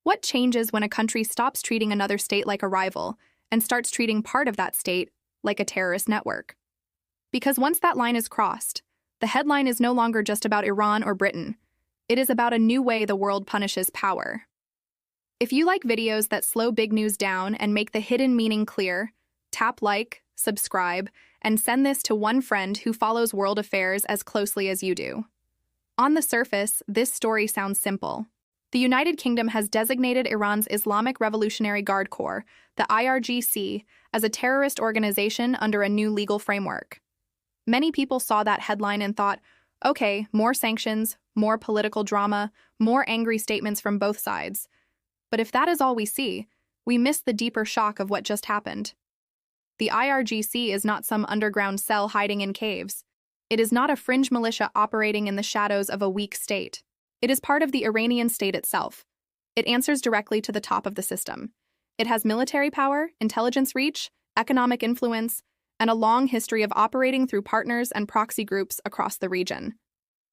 What changes when a country stops treating another state like a rival and starts treating part of that state like a terrorist network? Because once that line is crossed, the headline is no longer just about Iran or Britain. It is about a new way the world punishes power. If you like videos that slow big news down and make the hidden meaning clear, tap like, subscribe, and send this to one friend who follows world affairs as closely as you do. On the surface, this story sounds simple. The United Kingdom has designated Iran's Islamic Revolutionary Guard Corps, the IRGC, as a terrorist organization under a new legal framework. Many people saw that headline and thought, okay, more sanctions, more political drama, more angry statements from both sides. But if that is all we see, we miss the deeper shock of what just happened. The IRGC is not some underground cell hiding in caves. It is not a fringe militia operating in the shadows of a weak state. It is part of the Iranian state itself. It answers directly to the top of the system. It has military power, intelligence reach, economic influence, and a long history of operating through partners and proxy groups across the region.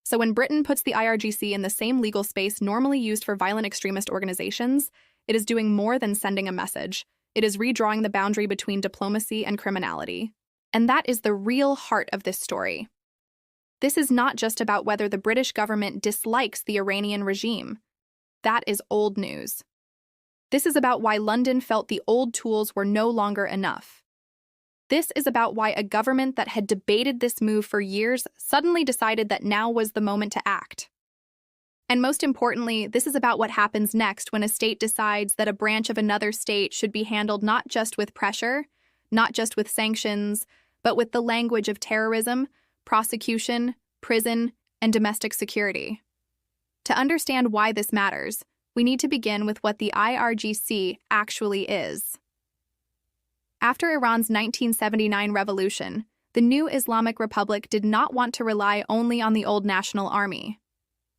So when Britain puts the IRGC in the same legal space normally used for violent extremist organizations, it is doing more than sending a message. It is redrawing the boundary between diplomacy and criminality. And that is the real heart of this story. This is not just about whether the British government dislikes the Iranian regime. That is old news. This is about why London felt the old tools were no longer enough. This is about why a government that had debated this move for years suddenly decided that now was the moment to act. And most importantly, this is about what happens next when a state decides that a branch of another state should be handled not just with pressure, not just with sanctions, but with the language of terrorism, prosecution, prison, and domestic security. To understand why this matters, we need to begin with what the IRGC actually is. After Iran's 1979 revolution, the new Islamic Republic did not want to rely only on the old national army.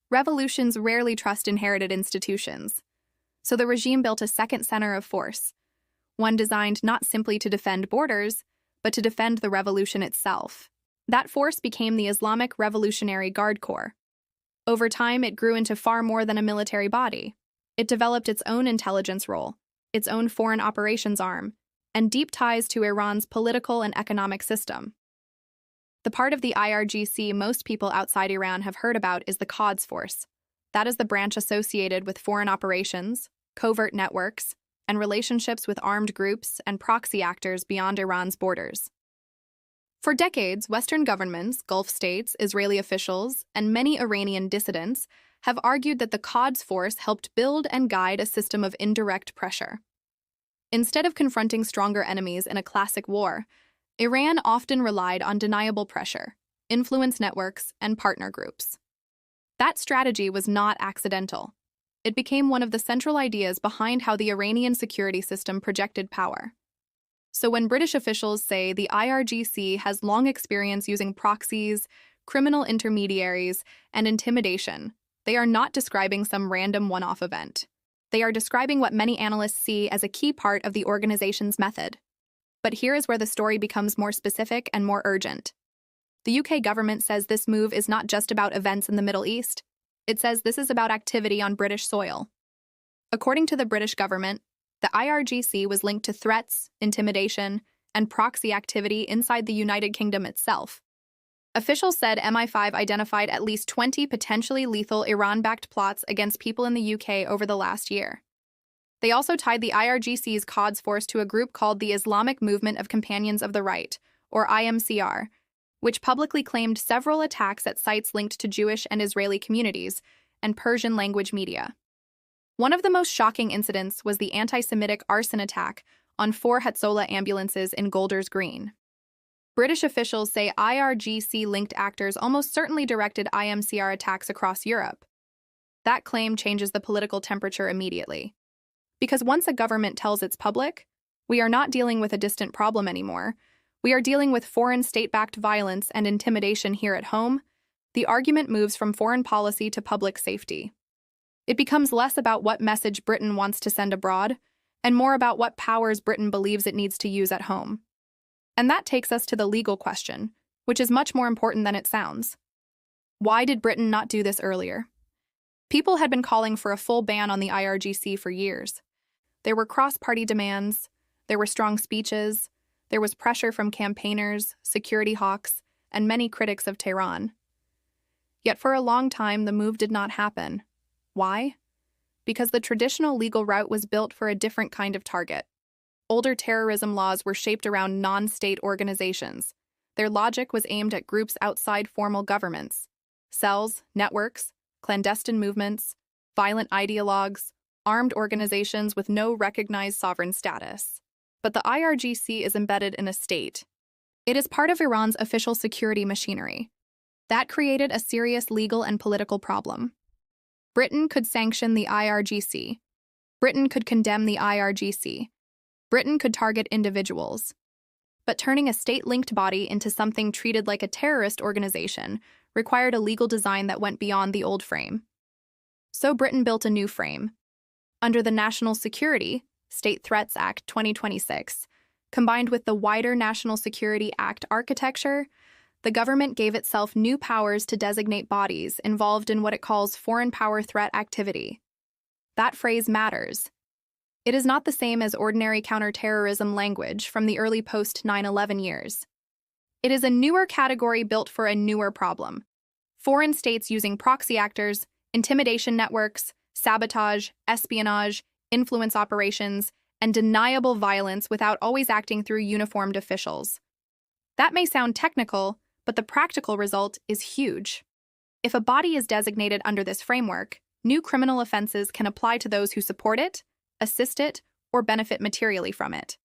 Revolutions rarely trust inherited institutions. So the regime built a second center of force, one designed not simply to defend borders, but to defend the revolution itself. That force became the Islamic Revolutionary Guard Corps. Over time, it grew into far more than a military body. It developed its own intelligence role, its own foreign operations arm, and deep ties to Iran's political and economic system. The part of the IRGC most people outside Iran have heard about is the Quds Force. That is the branch associated with foreign operations, covert networks, and relationships with armed groups and proxy actors beyond Iran's borders. For decades, Western governments, Gulf states, Israeli officials, and many Iranian dissidents have argued that the Quds Force helped build and guide a system of indirect pressure. Instead of confronting stronger enemies in a classic war, Iran often relied on deniable pressure, influence networks, and partner groups. That strategy was not accidental. It became one of the central ideas behind how the Iranian security system projected power. So when British officials say the IRGC has long experience using proxies, criminal intermediaries, and intimidation, they are not describing some random one-off event. They are describing what many analysts see as a key part of the organization's method. But here is where the story becomes more specific and more urgent. The UK government says this move is not just about events in the Middle East. It says this is about activity on British soil. According to the British government, the IRGC was linked to threats, intimidation, and proxy activity inside the United Kingdom itself. Officials said MI5 identified at least 20 potentially lethal Iran-backed plots against people in the UK over the last year. They also tied the IRGC's Quds Force to a group called the Islamic Movement of Companions of the Right, or IMCR, which publicly claimed several attacks at sites linked to Jewish and Israeli communities and Persian-language media. One of the most shocking incidents was the anti-Semitic arson attack on 4 Hatzolah ambulances in Golders Green. British officials say IRGC-linked actors almost certainly directed IMCR attacks across Europe. That claim changes the political temperature immediately. Because once a government tells its public, we are not dealing with a distant problem anymore, we are dealing with foreign state-backed violence and intimidation here at home, the argument moves from foreign policy to public safety. It becomes less about what message Britain wants to send abroad, and more about what powers Britain believes it needs to use at home. And that takes us to the legal question, which is much more important than it sounds. Why did Britain not do this earlier? People had been calling for a full ban on the IRGC for years. There were cross-party demands, there were strong speeches, there was pressure from campaigners, security hawks, and many critics of Tehran. Yet for a long time, the move did not happen. Why? Because the traditional legal route was built for a different kind of target. Older terrorism laws were shaped around non-state organizations. Their logic was aimed at groups outside formal governments: cells, networks, clandestine movements, violent ideologues, armed organizations with no recognized sovereign status. But the IRGC is embedded in a state. It is part of Iran's official security machinery. That created a serious legal and political problem. Britain could sanction the IRGC. Britain could condemn the IRGC. Britain could target individuals. But turning a state-linked body into something treated like a terrorist organization required a legal design that went beyond the old frame. So Britain built a new frame. Under the National Security State Threats Act 2026, combined with the wider National Security Act architecture, the government gave itself new powers to designate bodies involved in what it calls foreign power threat activity. That phrase matters. It is not the same as ordinary counterterrorism language from the early post-9/11 years. It is a newer category built for a newer problem: foreign states using proxy actors, intimidation networks, sabotage, espionage, influence operations, and deniable violence without always acting through uniformed officials. That may sound technical, but the practical result is huge. If a body is designated under this framework, new criminal offenses can apply to those who support it, assist it, or benefit materially from it.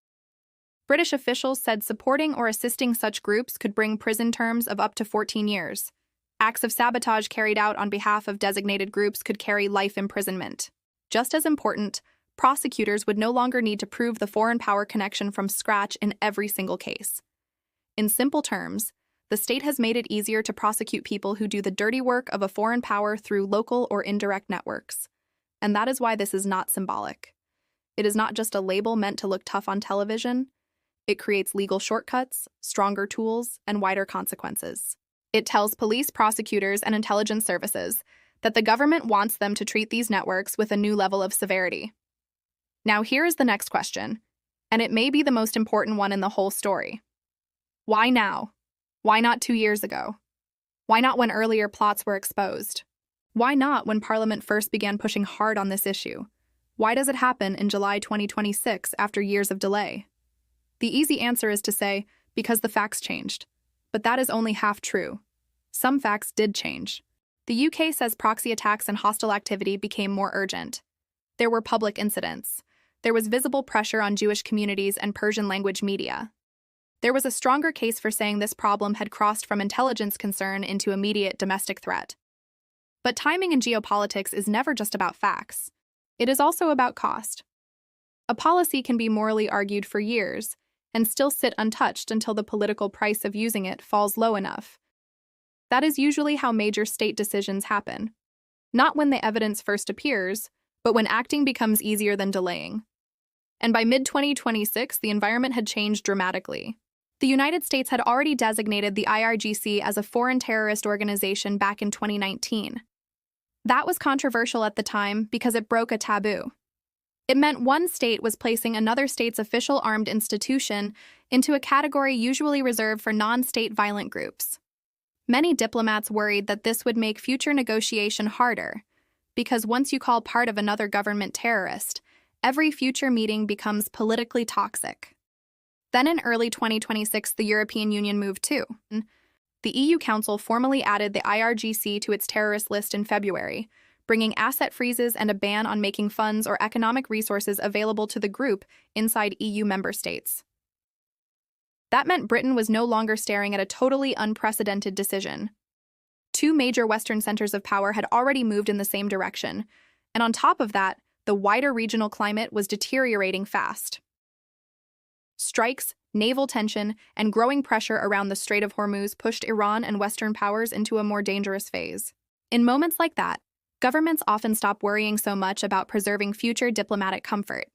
British officials said supporting or assisting such groups could bring prison terms of up to 14 years. Acts of sabotage carried out on behalf of designated groups could carry life imprisonment. Just as important, prosecutors would no longer need to prove the foreign power connection from scratch in every single case. In simple terms, the state has made it easier to prosecute people who do the dirty work of a foreign power through local or indirect networks. And that is why this is not symbolic. It is not just a label meant to look tough on television. It creates legal shortcuts, stronger tools, and wider consequences. It tells police, prosecutors, and intelligence services that the government wants them to treat these networks with a new level of severity. Now here is the next question, and it may be the most important one in the whole story. Why now? Why not 2 years ago? Why not when earlier plots were exposed? Why not when Parliament first began pushing hard on this issue? Why does it happen in July 2026 after years of delay? The easy answer is to say, because the facts changed. But that is only half true. Some facts did change. The UK says proxy attacks and hostile activity became more urgent. There were public incidents. There was visible pressure on Jewish communities and Persian-language media. There was a stronger case for saying this problem had crossed from intelligence concern into immediate domestic threat. But timing in geopolitics is never just about facts. It is also about cost. A policy can be morally argued for years and still sit untouched until the political price of using it falls low enough. That is usually how major state decisions happen. Not when the evidence first appears, but when acting becomes easier than delaying. And by mid-2026, the environment had changed dramatically. The United States had already designated the IRGC as a foreign terrorist organization back in 2019. That was controversial at the time because it broke a taboo. It meant one state was placing another state's official armed institution into a category usually reserved for non-state violent groups. Many diplomats worried that this would make future negotiation harder, because once you call part of another government terrorist, every future meeting becomes politically toxic. Then in early 2026, the European Union moved too. The EU Council formally added the IRGC to its terrorist list in February, bringing asset freezes and a ban on making funds or economic resources available to the group inside EU member states. That meant Britain was no longer staring at a totally unprecedented decision. Two major Western centers of power had already moved in the same direction, and on top of that, the wider regional climate was deteriorating fast. Strikes, naval tension, and growing pressure around the Strait of Hormuz pushed Iran and Western powers into a more dangerous phase. In moments like that, governments often stop worrying so much about preserving future diplomatic comfort.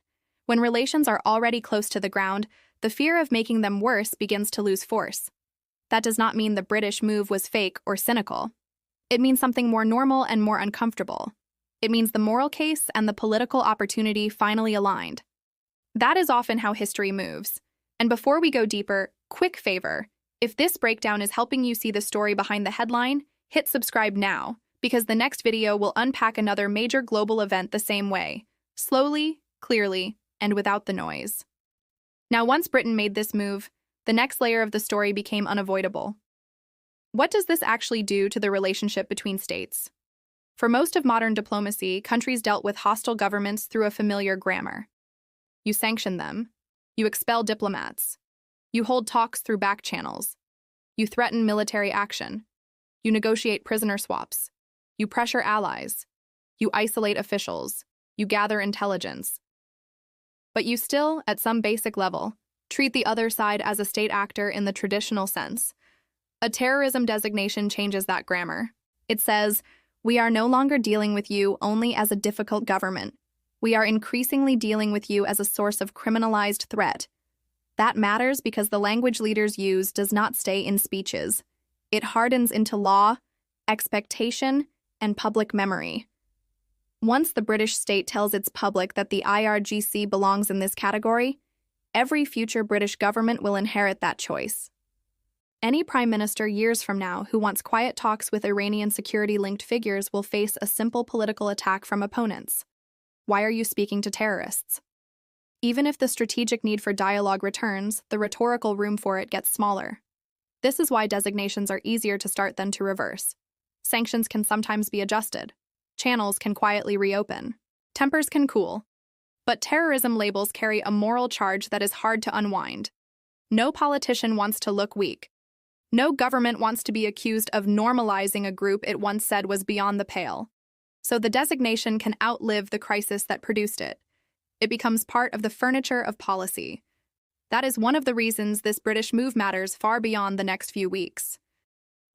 When relations are already close to the ground, the fear of making them worse begins to lose force. That does not mean the British move was fake or cynical. It means something more normal and more uncomfortable. It means the moral case and the political opportunity finally aligned. That is often how history moves. And before we go deeper, quick favor. If this breakdown is helping you see the story behind the headline, hit subscribe now, because the next video will unpack another major global event the same way, slowly, clearly, and without the noise. Now, once Britain made this move, the next layer of the story became unavoidable. What does this actually do to the relationship between states? For most of modern diplomacy, countries dealt with hostile governments through a familiar grammar. You sanction them. You expel diplomats. You hold talks through back channels. You threaten military action. You negotiate prisoner swaps. You pressure allies. You isolate officials. You gather intelligence. But you still, at some basic level, treat the other side as a state actor in the traditional sense. A terrorism designation changes that grammar. It says, "We are no longer dealing with you only as a difficult government. We are increasingly dealing with you as a source of criminalized threat." That matters because the language leaders use does not stay in speeches. It hardens into law, expectation, and public memory. Once the British state tells its public that the IRGC belongs in this category, every future British government will inherit that choice. Any prime minister years from now who wants quiet talks with Iranian security-linked figures will face a simple political attack from opponents. Why are you speaking to terrorists? Even if the strategic need for dialogue returns, the rhetorical room for it gets smaller. This is why designations are easier to start than to reverse. Sanctions can sometimes be adjusted. Channels can quietly reopen. Tempers can cool. But terrorism labels carry a moral charge that is hard to unwind. No politician wants to look weak. No government wants to be accused of normalizing a group it once said was beyond the pale. So the designation can outlive the crisis that produced it. It becomes part of the furniture of policy. That is one of the reasons this British move matters far beyond the next few weeks.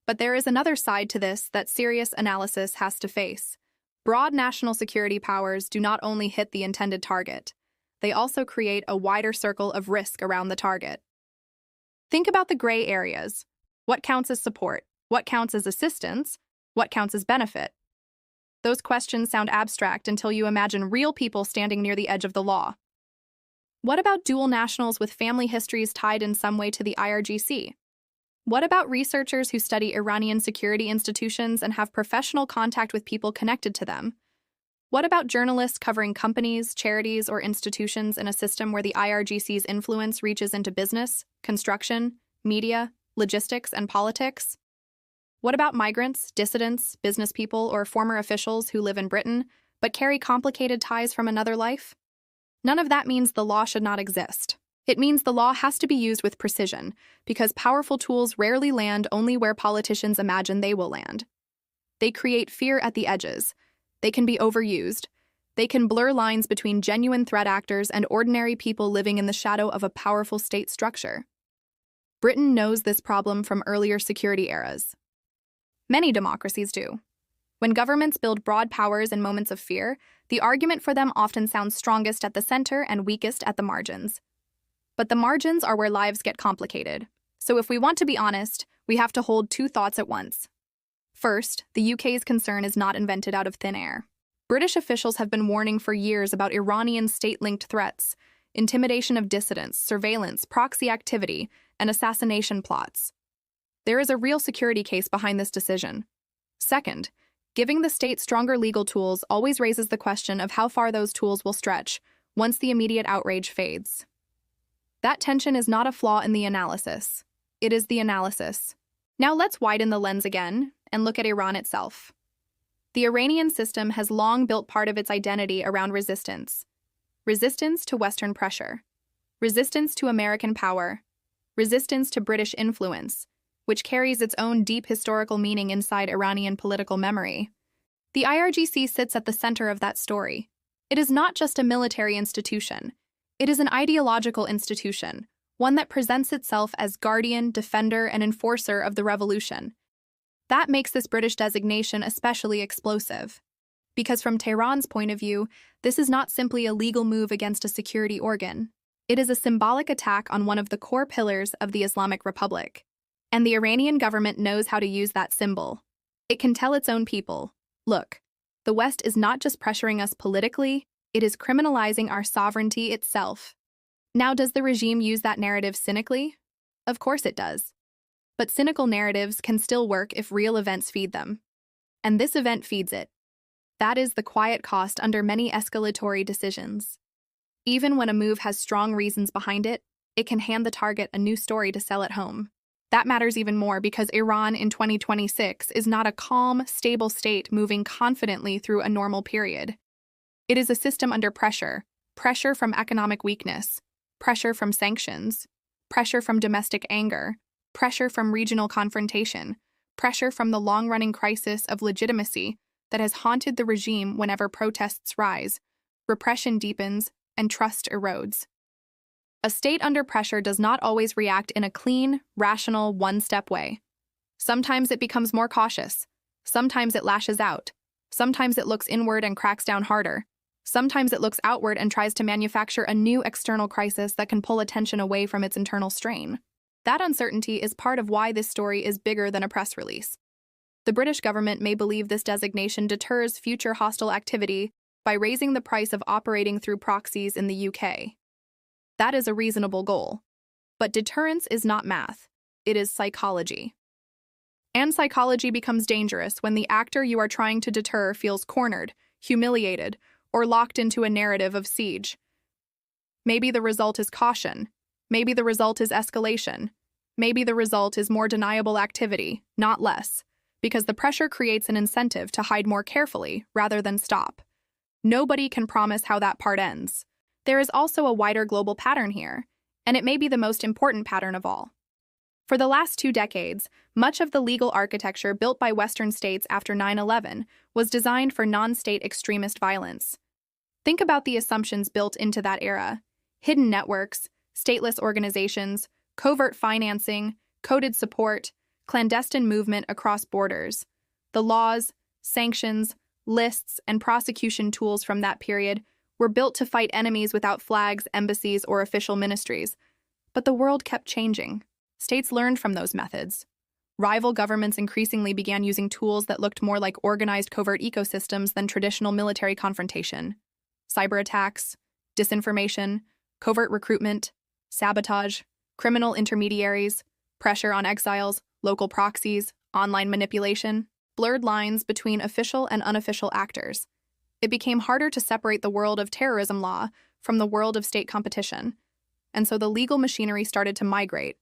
But there is another side to this that serious analysis has to face. Broad national security powers do not only hit the intended target, they also create a wider circle of risk around the target. Think about the gray areas. What counts as support? What counts as assistance? What counts as benefit? Those questions sound abstract until you imagine real people standing near the edge of the law. What about dual nationals with family histories tied in some way to the IRGC? What about researchers who study Iranian security institutions and have professional contact with people connected to them? What about journalists covering companies, charities, or institutions in a system where the IRGC's influence reaches into business, construction, media, logistics, and politics? What about migrants, dissidents, business people, or former officials who live in Britain but carry complicated ties from another life? None of that means the law should not exist. It means the law has to be used with precision, because powerful tools rarely land only where politicians imagine they will land. They create fear at the edges. They can be overused. They can blur lines between genuine threat actors and ordinary people living in the shadow of a powerful state structure. Britain knows this problem from earlier security eras. Many democracies do. When governments build broad powers in moments of fear, the argument for them often sounds strongest at the center and weakest at the margins. But the margins are where lives get complicated. So if we want to be honest, we have to hold two thoughts at once. First, the UK's concern is not invented out of thin air. British officials have been warning for years about Iranian state-linked threats, intimidation of dissidents, surveillance, proxy activity, and assassination plots. There is a real security case behind this decision. Second, giving the state stronger legal tools always raises the question of how far those tools will stretch once the immediate outrage fades. That tension is not a flaw in the analysis. It is the analysis. Now let's widen the lens again and look at Iran itself. The Iranian system has long built part of its identity around resistance. Resistance to Western pressure. Resistance to American power. Resistance to British influence, which carries its own deep historical meaning inside Iranian political memory. The IRGC sits at the center of that story. It is not just a military institution. It is an ideological institution, one that presents itself as guardian, defender, and enforcer of the revolution. That makes this British designation especially explosive. Because from Tehran's point of view, this is not simply a legal move against a security organ. It is a symbolic attack on one of the core pillars of the Islamic Republic. And the Iranian government knows how to use that symbol. It can tell its own people, look, The West is not just pressuring us politically, it is criminalizing our sovereignty itself. Now, does the regime use that narrative cynically? Of course it does. But cynical narratives can still work if real events feed them. And this event feeds it. That is the quiet cost under many escalatory decisions. Even when a move has strong reasons behind it, it can hand the target a new story to sell at home. That matters even more because Iran in 2026 is not a calm, stable state moving confidently through a normal period. It is a system under pressure, pressure from economic weakness, pressure from sanctions, pressure from domestic anger, pressure from regional confrontation, pressure from the long-running crisis of legitimacy that has haunted the regime whenever protests rise, repression deepens, and trust erodes. A state under pressure does not always react in a clean, rational, one-step way. Sometimes it becomes more cautious. Sometimes it lashes out. Sometimes it looks inward and cracks down harder. Sometimes it looks outward and tries to manufacture a new external crisis that can pull attention away from its internal strain. That uncertainty is part of why this story is bigger than a press release. The British government may believe this designation deters future hostile activity by raising the price of operating through proxies in the UK. That is a reasonable goal. But deterrence is not math. It is psychology. And psychology becomes dangerous when the actor you are trying to deter feels cornered, humiliated, or locked into a narrative of siege. Maybe the result is caution. Maybe the result is escalation. Maybe the result is more deniable activity, not less, because the pressure creates an incentive to hide more carefully rather than stop. Nobody can promise how that part ends. There is also a wider global pattern here, and it may be the most important pattern of all. For the last 2 decades, much of the legal architecture built by Western states after 9/11 was designed for non-state extremist violence. Think about the assumptions built into that era: hidden networks, stateless organizations, covert financing, coded support, clandestine movement across borders. The laws, sanctions, lists, and prosecution tools from that period were built to fight enemies without flags, embassies, or official ministries. But the world kept changing. States learned from those methods. Rival governments increasingly began using tools that looked more like organized covert ecosystems than traditional military confrontation. Cyber attacks, disinformation, covert recruitment, sabotage, criminal intermediaries, pressure on exiles, local proxies, online manipulation, blurred lines between official and unofficial actors. It became harder to separate the world of terrorism law from the world of state competition, and so the legal machinery started to migrate.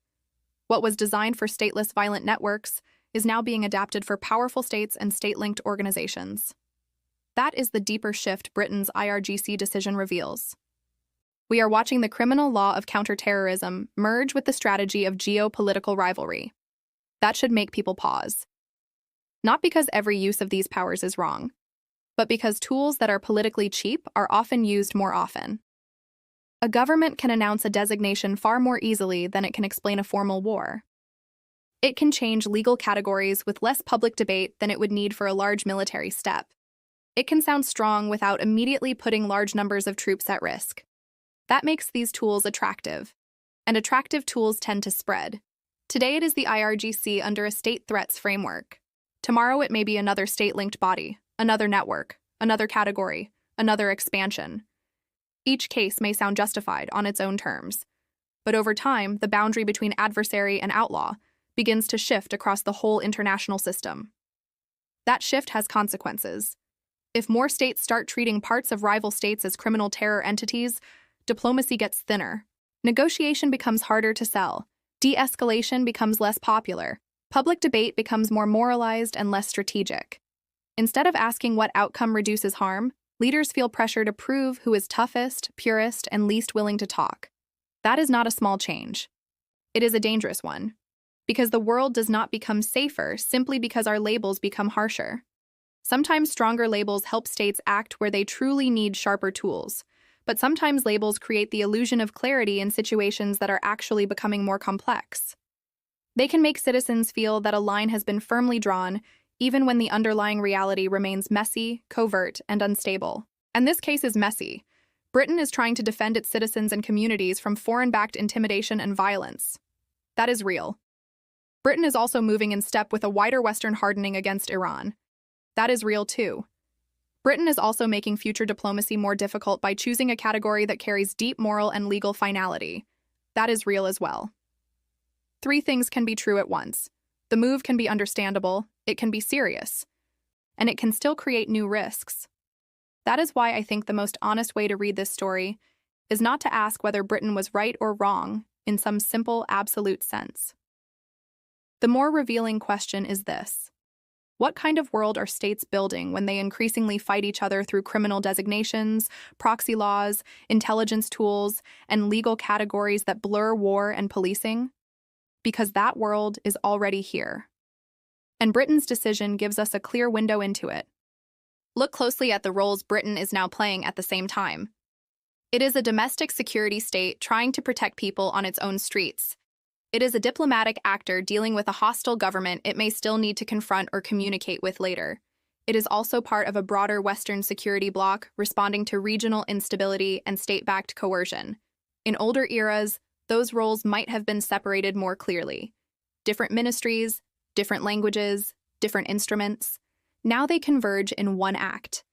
What was designed for stateless violent networks is now being adapted for powerful states and state-linked organizations. That is the deeper shift Britain's IRGC decision reveals. We are watching the criminal law of counterterrorism merge with the strategy of geopolitical rivalry. That should make people pause. Not because every use of these powers is wrong, but because tools that are politically cheap are often used more often. A government can announce a designation far more easily than it can explain a formal war. It can change legal categories with less public debate than it would need for a large military step. It can sound strong without immediately putting large numbers of troops at risk. That makes these tools attractive, and attractive tools tend to spread. Today it is the IRGC under a state threats framework. Tomorrow it may be another state-linked body, another network, another category, another expansion. Each case may sound justified on its own terms, but over time, the boundary between adversary and outlaw begins to shift across the whole international system. That shift has consequences. If more states start treating parts of rival states as criminal terror entities, diplomacy gets thinner. Negotiation becomes harder to sell. De-escalation becomes less popular. Public debate becomes more moralized and less strategic. Instead of asking what outcome reduces harm, leaders feel pressure to prove who is toughest, purest, and least willing to talk. That is not a small change. It is a dangerous one, because the world does not become safer simply because our labels become harsher. Sometimes stronger labels help states act where they truly need sharper tools, but sometimes labels create the illusion of clarity in situations that are actually becoming more complex. They can make citizens feel that a line has been firmly drawn, even when the underlying reality remains messy, covert, and unstable. And this case is messy. Britain is trying to defend its citizens and communities from foreign-backed intimidation and violence. That is real. Britain is also moving in step with a wider Western hardening against Iran. That is real too. Britain is also making future diplomacy more difficult by choosing a category that carries deep moral and legal finality. That is real as well. Three things can be true at once. The move can be understandable, it can be serious, and it can still create new risks. That is why I think the most honest way to read this story is not to ask whether Britain was right or wrong in some simple, absolute sense. The more revealing question is this: what kind of world are states building when they increasingly fight each other through criminal designations, proxy laws, intelligence tools, and legal categories that blur war and policing? Because that world is already here. And Britain's decision gives us a clear window into it. Look closely at the roles Britain is now playing at the same time. It is a domestic security state trying to protect people on its own streets. It is a diplomatic actor dealing with a hostile government it may still need to confront or communicate with later. It is also part of a broader Western security bloc responding to regional instability and state-backed coercion. In older eras, those roles might have been separated more clearly. Different ministries, different languages, different instruments. Now they converge in one act,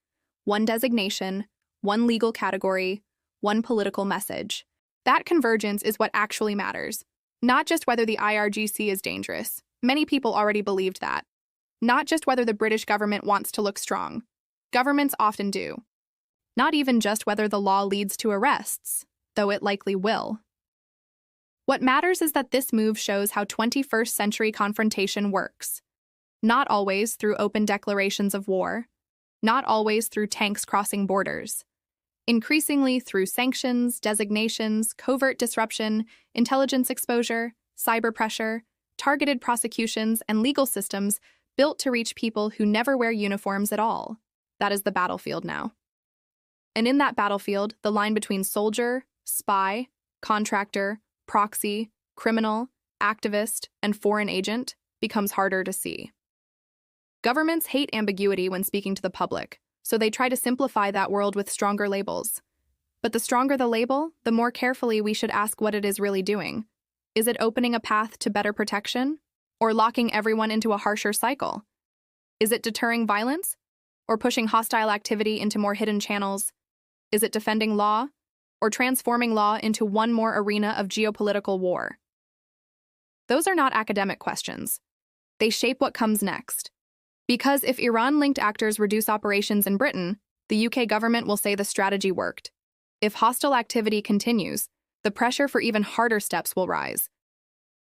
one designation, one legal category, one political message. That convergence is what actually matters. Not just whether the IRGC is dangerous. Many people already believed that. Not just whether the British government wants to look strong. Governments often do. Not even just whether the law leads to arrests, though it likely will. What matters is that this move shows how 21st century confrontation works. Not always through open declarations of war, not always through tanks crossing borders. Increasingly through sanctions, designations, covert disruption, intelligence exposure, cyber pressure, targeted prosecutions, and legal systems built to reach people who never wear uniforms at all. That is the battlefield now. And in that battlefield, the line between soldier, spy, contractor, proxy, criminal, activist, and foreign agent becomes harder to see. Governments hate ambiguity when speaking to the public, so they try to simplify that world with stronger labels. But the stronger the label, the more carefully we should ask what it is really doing. Is it opening a path to better protection? Or locking everyone into a harsher cycle? Is it deterring violence? Or pushing hostile activity into more hidden channels? Is it defending law? Or transforming law into one more arena of geopolitical war? Those are not academic questions. They shape what comes next. Because if Iran-linked actors reduce operations in Britain, the UK government will say the strategy worked. If hostile activity continues, the pressure for even harder steps will rise.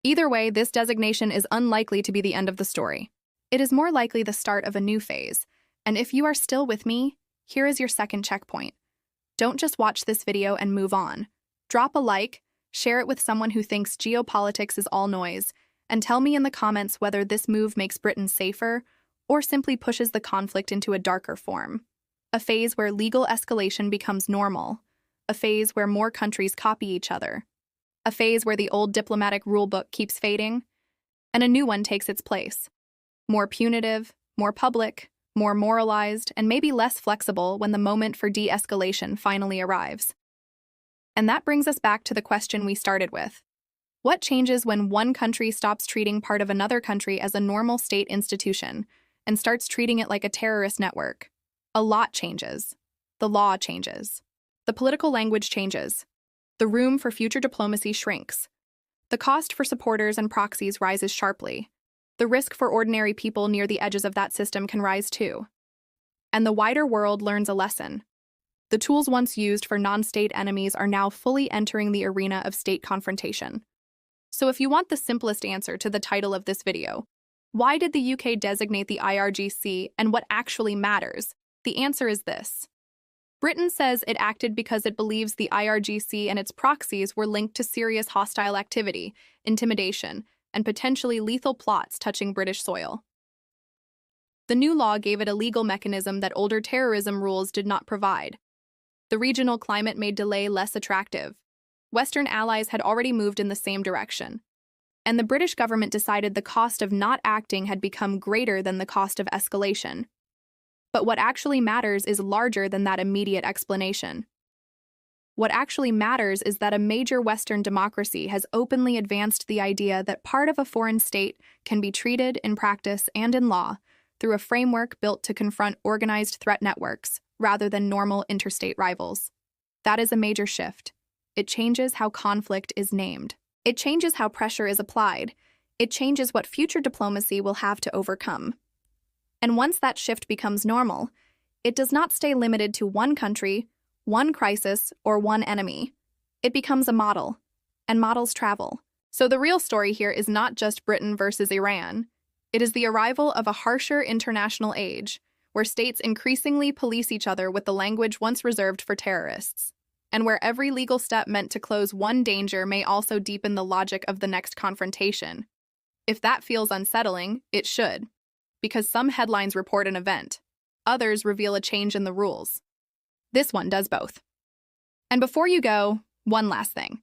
Either way, this designation is unlikely to be the end of the story. It is more likely the start of a new phase. And if you are still with me, here is your second checkpoint. Don't just watch this video and move on. Drop a like, share it with someone who thinks geopolitics is all noise, and tell me in the comments whether this move makes Britain safer or simply pushes the conflict into a darker form. A phase where legal escalation becomes normal. A phase where more countries copy each other. A phase where the old diplomatic rulebook keeps fading, and a new one takes its place. More punitive, more public, more moralized, and maybe less flexible when the moment for de-escalation finally arrives. And that brings us back to the question we started with. What changes when one country stops treating part of another country as a normal state institution and starts treating it like a terrorist network? A lot changes. The law changes. The political language changes. The room for future diplomacy shrinks. The cost for supporters and proxies rises sharply. The risk for ordinary people near the edges of that system can rise too. And the wider world learns a lesson. The tools once used for non-state enemies are now fully entering the arena of state confrontation. So if you want the simplest answer to the title of this video, why did the UK designate the IRGC and what actually matters? The answer is this. Britain says it acted because it believes the IRGC and its proxies were linked to serious hostile activity, intimidation, and potentially lethal plots touching British soil. The new law gave it a legal mechanism that older terrorism rules did not provide. The regional climate made delay less attractive. Western allies had already moved in the same direction. And the British government decided the cost of not acting had become greater than the cost of escalation. But what actually matters is larger than that immediate explanation. What actually matters is that a major Western democracy has openly advanced the idea that part of a foreign state can be treated, in practice and in law, through a framework built to confront organized threat networks rather than normal interstate rivals. That is a major shift. It changes how conflict is named. It changes how pressure is applied. It changes what future diplomacy will have to overcome. And once that shift becomes normal, it does not stay limited to one country, one crisis, or one enemy. It becomes a model, and models travel. So the real story here is not just Britain versus Iran. It is the arrival of a harsher international age, where states increasingly police each other with the language once reserved for terrorists, and where every legal step meant to close one danger may also deepen the logic of the next confrontation. If that feels unsettling, it should, because some headlines report an event, others reveal a change in the rules. This one does both. And before you go, one last thing.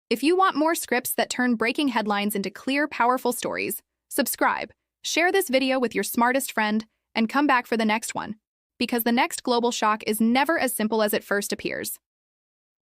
If you want more scripts that turn breaking headlines into clear, powerful stories, subscribe, share this video with your smartest friend, and come back for the next one, because the next global shock is never as simple as it first appears.